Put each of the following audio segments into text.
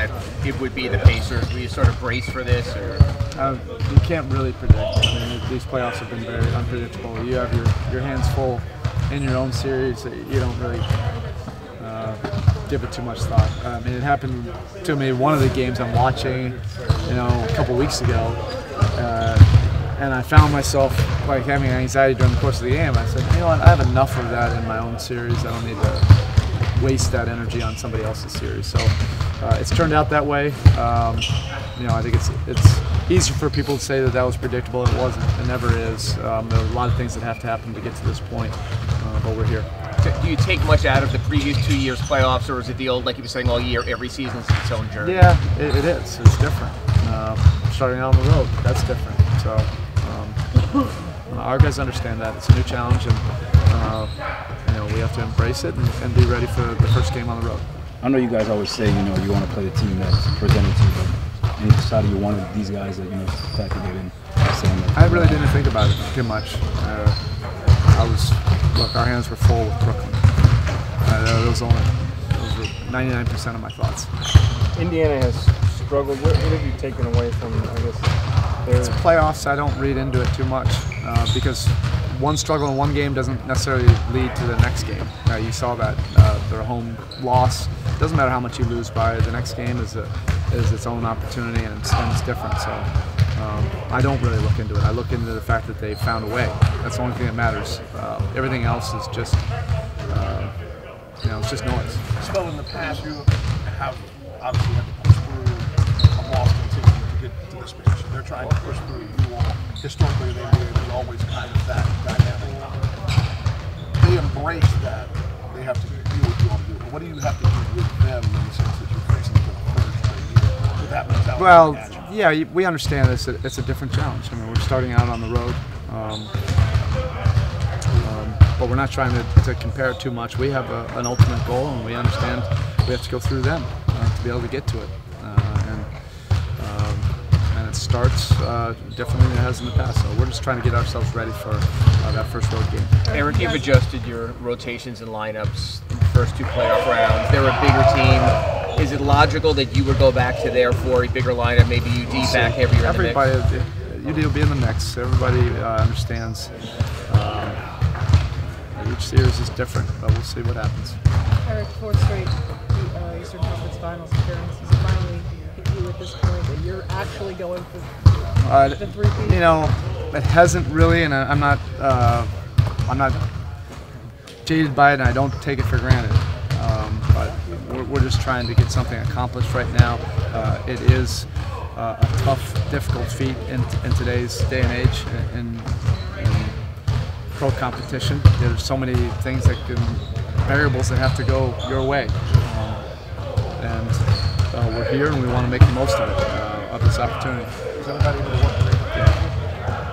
that it would be the Pacers? Were you sort of braced for this, or? You can't really predict. I mean, these playoffs have been very unpredictable. You have your hands full in your own series. You don't really give it too much thought. I mean, it happened to me one of the games I'm watching, a couple weeks ago, and I found myself like having anxiety during the course of the game. I said, you know what, I have enough of that in my own series. I don't need to waste that energy on somebody else's series. So it's turned out that way. I think it's easier for people to say that was predictable. It wasn't. It never is. There are a lot of things that have to happen to get to this point, but we're here. Do you take much out of the previous 2 years playoffs, or is it the old, like you've been saying all year, every season's its own journey? Yeah, it is. It's different. Starting out on the road, that's different. So our guys understand that. It's a new challenge, and we have to embrace it and be ready for the first game on the road. I know you guys always say, you want to play the team that's presented to you, but any side of you wanted these guys that, factored it in? I really didn't think about it too much. Look, our hands were full with Brooklyn. Those were 99% of my thoughts. Indiana has struggled. What have you taken away from, It's playoffs. I don't read into it too much because one struggle in one game doesn't necessarily lead to the next game. You saw that their home loss. It doesn't matter how much you lose by. The next game is its own opportunity, and it's different. So I don't really look into it. I look into the fact that they found a way. That's the only thing that matters. Everything else is just it's just noise. So in the past, you have obviously had to push through a Boston team to get to this position. They're trying to push through you all. Historically, they've always kind of that dynamic. They embrace that. They have to do what you want to do. But what do you have to do with them in the sense that you're facing for the third straight year with that mentality? Well, yeah, we understand it's a different challenge. I mean, we're starting out on the road. But we're not trying to compare it too much. We have an ultimate goal, and we understand we have to go through them to be able to get to it. And it starts differently than it has in the past. So we're just trying to get ourselves ready for that first road game. Erik, you've adjusted your rotations and lineups in the first 2 playoff rounds. They're a bigger team. Is it logical that you would go back to there for a bigger lineup, maybe UD back heavier in the mix? Everybody, UD will be in the mix. Everybody understands. Each series is different, but we'll see what happens. Erik, 4th straight Eastern Conference Finals appearance. He's finally hit you at this point that you're actually going for the 3-peat. It hasn't really, and I'm not jaded by it, and I don't take it for granted. But we're just trying to get something accomplished right now. It is a tough, difficult feat in today's day and age. In pro competition, there's so many things variables that have to go your way, and we're here and we want to make the most of it, of this opportunity.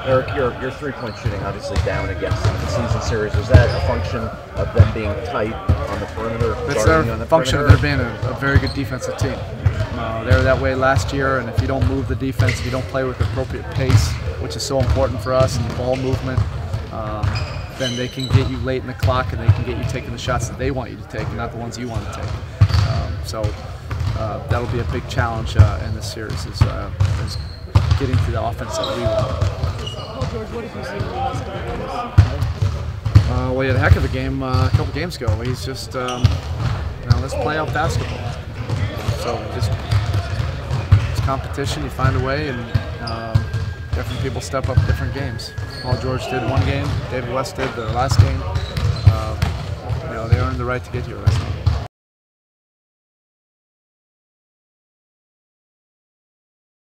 Erik, your 3-point shooting obviously down against the season series. Was that a function of them being tight on the perimeter? It's a function of there being a very good defensive team. They were that way last year, and if you don't move the defense, if you don't play with the appropriate pace, which is so important for us, and the ball movement, then they can get you late in the clock, and they can get you taking the shots that they want you to take, and not the ones you want to take. So that'll be a big challenge in this series, is getting to the offense that we want. George, what did you see in the last couple games? Well, he had a heck of a game a couple games ago. He's just, let's play out basketball. So it's competition. You find a way, and different people step up different games. Paul George did one game. David West did the last game. They earned the right to get here.